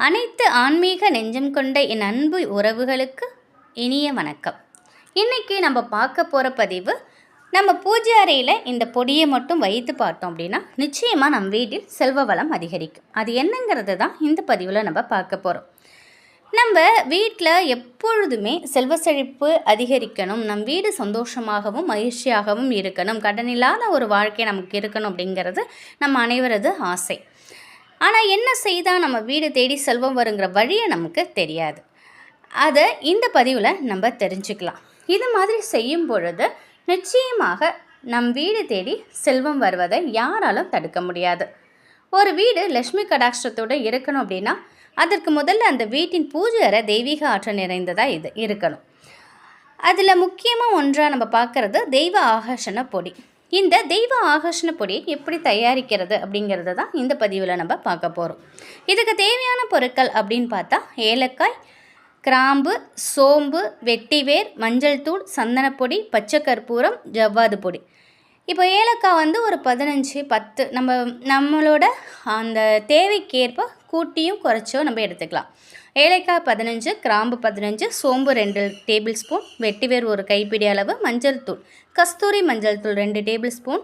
அனைத்து ஆன்மீக நெஞ்சம் கொண்ட என் அன்பு உறவுகளுக்கு இனிய வணக்கம். இன்றைக்கி நம்ம பார்க்க போகிற பதிவு, நம்ம பூஜை அறையில் இந்த பொடியை மட்டும் வைத்து பார்த்தோம் அப்படின்னா நிச்சயமாக நம் வீட்டில் செல்வ வளம் அதிகரிக்கும். அது என்னங்கிறது தான் இந்த பதிவில் நம்ம பார்க்க போகிறோம். நம்ம வீட்டில் எப்பொழுதுமே செல்வ செழிப்பு அதிகரிக்கணும், நம் வீடு சந்தோஷமாகவும் மகிழ்ச்சியாகவும் இருக்கணும், கடனில்லாத ஒரு வாழ்க்கை நமக்கு இருக்கணும் அப்படிங்கிறது நம்ம அனைவரது ஆசை. ஆனால் என்ன செய்தால் நம்ம வீடு தேடி செல்வம் வருங்கிற வழியை நமக்கு தெரியாது. அதை இந்த பதிவில் நம்ம தெரிஞ்சுக்கலாம். இது மாதிரி செய்யும் பொழுது நிச்சயமாக நம் வீடு தேடி செல்வம் வருவதை யாராலும் தடுக்க முடியாது. ஒரு வீடு லட்சுமி கடாட்சத்தோடு இருக்கணும் அப்படின்னா அதற்கு முதல்ல அந்த வீட்டின் பூஜை அறை தெய்வீக ஆற்றல் நிறைந்ததாக இது இருக்கணும். அதில் முக்கியமாக ஒன்றாக நம்ம பார்க்குறது தெய்வ ஆகர்ஷண பொடி. இந்த தெய்வ ஆகர்ஷண பொடியை எப்படி தயாரிக்கிறது அப்படிங்கிறத தான் இந்த பதிவில் நம்ம பார்க்க போகிறோம். இதுக்கு தேவையான பொருட்கள் அப்படின்னு பார்த்தா ஏலக்காய், கிராம்பு, சோம்பு, வெட்டிவேர், மஞ்சள் தூள், சந்தனப்பொடி, பச்சை கற்பூரம், ஜவ்வாது பொடி. இப்போ ஏலக்காய் ஒரு 15-10 நம்மளோட அந்த தேவைக்கேற்ப கூட்டியும் குறைச்சோ நம்ம எடுத்துக்கலாம். ஏலக்காய் 15, கிராம்பு 15, சோம்பு 2 டேபிள் ஸ்பூன், வெட்டிவேர் ஒரு கைப்பிடி அளவு, மஞ்சள் தூள், கஸ்தூரி மஞ்சள் தூள் 2 டேபிள் ஸ்பூன்,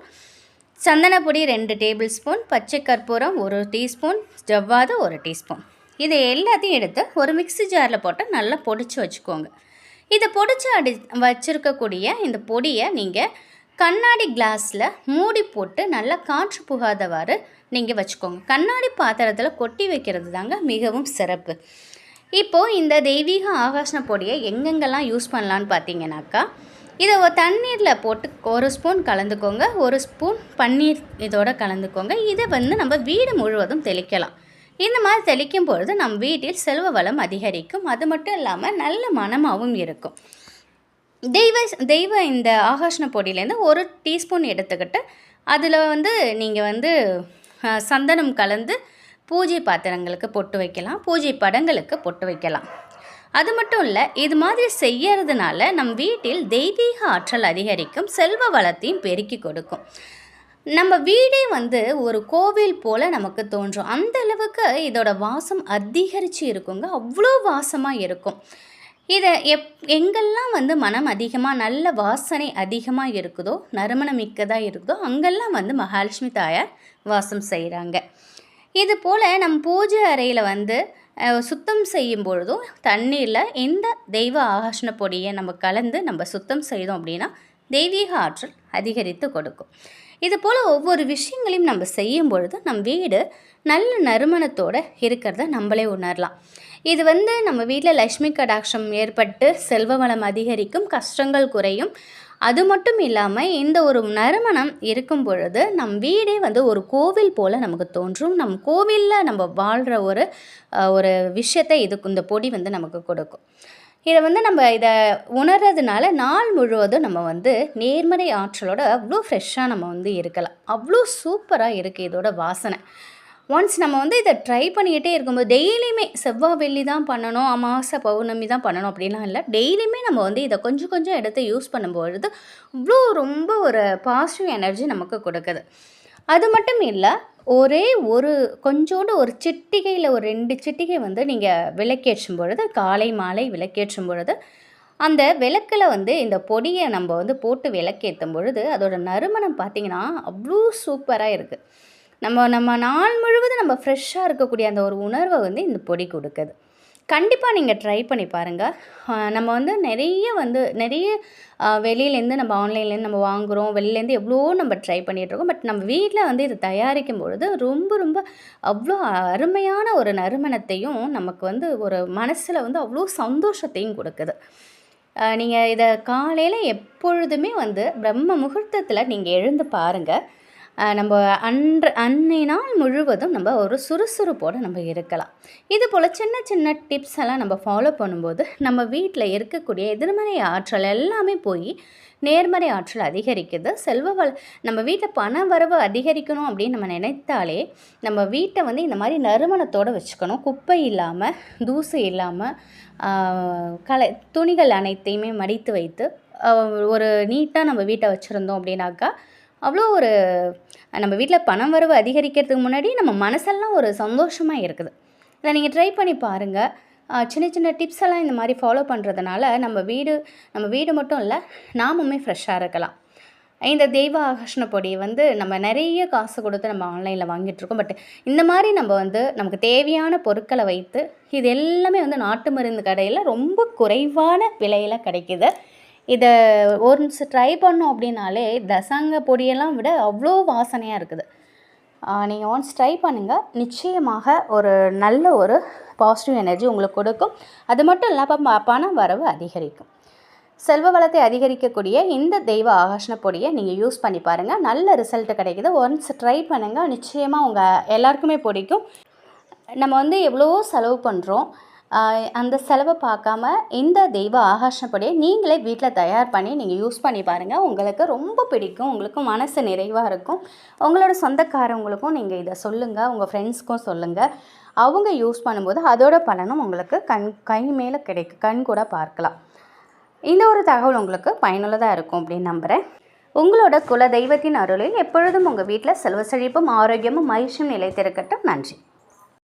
சந்தனப்பொடி 2 டேபிள் ஸ்பூன், பச்சை கற்பூரம் 1 டீஸ்பூன், ஜவ்வாது 1 டீஸ்பூன். இதை எல்லாத்தையும் எடுத்து ஒரு மிக்ஸி ஜாரில் போட்டு நல்லா பொடிச்சு வச்சுக்கோங்க. இதை பொடிச்சு வச்சுருக்கக்கூடிய இந்த பொடியை நீங்கள் கண்ணாடி கிளாஸில் மூடி போட்டு நல்லா காற்று புகாதவாறு நீங்கள் வச்சுக்கோங்க. கண்ணாடி பாத்திரத்தில் கொட்டி வைக்கிறது தாங்க மிகவும் சிறப்பு. இப்போது இந்த தெய்வீக ஆகர்ஷண பொடியை எங்கெங்கெல்லாம் யூஸ் பண்ணலான்னு பார்த்தீங்கன்னாக்கா, இதை ஒரு தண்ணீரில் போட்டு 1 ஸ்பூன் கலந்துக்கோங்க, 1 ஸ்பூன் பன்னீர் இதோட கலந்துக்கோங்க. இதை நம்ம வீடு முழுவதும் தெளிக்கலாம். இந்த மாதிரி தெளிக்கும் பொழுது நம் வீட்டில் செல்வ வளம் அதிகரிக்கும். அது மட்டும் இல்லாமல் நல்ல மனமாகவும் இருக்கும். தெய்வ இந்த ஆகர்ஷண பொடியிலேருந்து 1 டீஸ்பூன் எடுத்துக்கிட்டு அதில் நீங்கள் சந்தனம் கலந்து பூஜை பாத்திரங்களுக்கு பொட்டு வைக்கலாம், பூஜை படங்களுக்கு பொட்டு வைக்கலாம். அது மட்டும் இல்லை, இது மாதிரி செய்யறதுனால நம் வீட்டில் தெய்வீக ஆற்றல் அதிகரிக்கும், செல்வ வளத்தையும் பெருக்கி கொடுக்கும். நம்ம வீடே ஒரு கோவில் போல் நமக்கு தோன்றும். அந்த அளவுக்கு இதோட வாசம் அதிகரித்து இருக்குங்க. அவ்வளோ வாசமாக இருக்கும். இதை எங்கெல்லாம் மனம் அதிகமாக நல்ல வாசனை அதிகமாக இருக்குதோ, நறுமணம் மிக்கதாக இருக்குதோ, அங்கெல்லாம் மகாலட்சுமி தாயார் வாசம் செய்கிறாங்க. இது போல் நம்ம பூஜை அறையில் சுத்தம் செய்யும் பொழுதும் தண்ணீரில் இந்த தெய்வ ஆகர்ஷண பொடியை நம்ம கலந்து நம்ம சுத்தம் செய்தோம் அப்படின்னா தெய்வீக ஆற்றல் அதிகரித்து கொடுக்கும். இது போல் ஒவ்வொரு விஷயங்களையும் நம்ம செய்யும் பொழுது நம் வீடு நல்ல நறுமணத்தோடு இருக்கிறத நம்மளே உணரலாம். இது நம்ம வீட்டில் லட்சுமி கடாட்சம் ஏற்பட்டு செல்வ வளம் அதிகரிக்கும், கஷ்டங்கள் குறையும். அது மட்டும் இல்லாமல் இந்த ஒரு நறுமணம் இருக்கும் பொழுது நம் வீடே ஒரு கோவில் போல் நமக்கு தோன்றும். நம் கோவிலில் நம்ம வாழ்கிற ஒரு விஷயத்தை இந்த பொடி நமக்கு கொடுக்கும். இதை நம்ம இதை உணர்றதுனால நாள் முழுவதும் நம்ம நேர்மறை ஆற்றலோட அவ்வளோ ஃப்ரெஷ்ஷாக நம்ம இருக்கலாம். அவ்வளோ சூப்பராக இருக்குது இதோட வாசனை. ஒன்ஸ் நம்ம இதை ட்ரை பண்ணிக்கிட்டே இருக்கும்போது டெய்லியுமே செவ்வாய் வெள்ளி தான் பண்ணணும், அமாவாசை பௌர்ணமி தான் பண்ணணும் அப்படிலாம் இல்லை. டெய்லியுமே நம்ம இதை கொஞ்சம் கொஞ்சம் எடுத்து யூஸ் பண்ணும்பொழுது இவ்வளோ ரொம்ப ஒரு பாசிட்டிவ் எனர்ஜி நமக்கு கொடுக்குது. அது மட்டும் இல்லை, கொஞ்சோண்டு ஒரு சிட்டிகையில் ஒரு 2 சிட்டிகை நீங்கள் விளக்கேற்றும் பொழுது, காலை மாலை விளக்கேற்றும் பொழுது அந்த விளக்கில் இந்த பொடியை நம்ம போட்டு விளக்கேற்றும் பொழுது அதோட நறுமணம் பார்த்திங்கன்னா அவ்வளோ சூப்பராக இருக்குது. நம்ம நாள் முழுவதும் நம்ம ஃப்ரெஷ்ஷாக இருக்கக்கூடிய அந்த ஒரு உணர்வை இந்த பொடி கொடுக்குது. கண்டிப்பாக நீங்கள் ட்ரை பண்ணி பாருங்கள். நம்ம நிறைய வெளியிலேருந்து நம்ம ஆன்லைன்லேருந்து நம்ம வாங்குகிறோம், வெளியிலேருந்து எவ்வளோ நம்ம ட்ரை பண்ணிகிட்ருக்கோம். பட் நம்ம வீட்டில் இதை தயாரிக்கும் பொழுது ரொம்ப ரொம்ப அவ்வளோ அருமையான ஒரு நறுமணத்தையும் நமக்கு ஒரு மனசில் அவ்வளோ சந்தோஷத்தையும் கொடுக்குது. நீங்கள் இதை காலையில் எப்பொழுதுமே பிரம்ம முகூர்த்தத்தில் நீங்கள் எழுந்து பாருங்கள். நம்ம அன்னை நாள் முழுவதும் நம்ம ஒரு சுறுசுறுப்போடு நம்ம இருக்கலாம். இது போல் சின்ன சின்ன டிப்ஸ் எல்லாம் நம்ம ஃபாலோ பண்ணும்போது நம்ம வீட்டில் இருக்கக்கூடிய எதிர்மறை ஆற்றல் எல்லாமே போய் நேர்மறை ஆற்றல் அதிகரிக்குது. நம்ம வீட்டில் பண வரவு அதிகரிக்கணும் அப்படின்னு நம்ம நினைத்தாலே நம்ம வீட்டை இந்த மாதிரி நறுமணத்தோடு வச்சுக்கணும். குப்பை இல்லாமல், தூசு இல்லாமல், துணிகள் அனைத்தையுமே மடித்து வைத்து ஒரு நீட்டாக நம்ம வீட்டை வச்சுருந்தோம் அப்படின்னாக்கா அவ்வளோ நம்ம வீட்டில் பணம் வரவு அதிகரிக்கிறதுக்கு முன்னாடி நம்ம மனசெல்லாம் ஒரு சந்தோஷமாக இருக்குது. இதை நீங்கள் ட்ரை பண்ணி பாருங்கள். சின்ன சின்ன டிப்ஸ் எல்லாம் இந்த மாதிரி ஃபாலோ பண்ணுறதுனால நம்ம வீடு மட்டும் இல்லை, நாமுமே ஃப்ரெஷ்ஷாக இருக்கலாம். இந்த தெய்வ ஆகர்ஷண பொடியை வந்து நம்ம நிறைய காசு கொடுத்து நம்ம ஆன்லைனில் வாங்கிட்டுருக்கோம். பட் இந்த மாதிரி நம்ம வந்து நமக்கு தேவையான பொருட்களை வைத்து இது எல்லாமே வந்து நாட்டு மருந்து கடையில் ரொம்ப குறைவான விலையில் கிடைக்கிது. இதை ஒன்ஸ் ட்ரை பண்ணோம் அப்படின்னாலே தசங்க பொடியெல்லாம் விட அவ்வளோ வாசனையாக இருக்குது. நீங்கள் ஒன்ஸ் ட்ரை பண்ணுங்கள். நிச்சயமாக ஒரு நல்ல ஒரு பாசிட்டிவ் எனர்ஜி உங்களுக்கு கொடுக்கும். அது மட்டும் இல்லாமல் பண வரவு அதிகரிக்கும். செல்வ வளத்தை அதிகரிக்கக்கூடிய இந்த தெய்வ ஆகர்ஷண பொடியை நீங்கள் யூஸ் பண்ணி பாருங்கள். நல்ல ரிசல்ட் கிடைக்குது. ஒன்ஸ் ட்ரை பண்ணுங்கள். நிச்சயமாக உங்கள் எல்லாருக்குமே பிடிக்கும். நம்ம வந்து எவ்வளவோ செலவு பண்ணுறோம். அந்த செலவை பார்க்காம இந்த தெய்வ ஆகர்ஷண பொடியை நீங்களே வீட்டில் தயார் பண்ணி நீங்கள் யூஸ் பண்ணி பாருங்கள். உங்களுக்கு ரொம்ப பிடிக்கும். உங்களுக்கு மனசு நிறைவாக இருக்கும். உங்களோட சொந்தக்காரவங்களுக்கும் நீங்கள் இதை சொல்லுங்கள். உங்கள் ஃப்ரெண்ட்ஸ்க்கும் சொல்லுங்கள். அவங்க யூஸ் பண்ணும்போது அதோட பலனும் உங்களுக்கு கை மேலே கிடைக்கும். கண் கூட பார்க்கலாம். இந்த ஒரு தகவல் உங்களுக்கு பயனுள்ளதாக இருக்கும் அப்படின்னு நம்புகிறேன். உங்களோட குல தெய்வத்தின் அருளில் எப்பொழுதும் உங்கள் வீட்டில் செல்வ செழிப்பும் ஆரோக்கியமும் மகிழ்ச்சியும் நிலைத்திருக்கட்டும். நன்றி.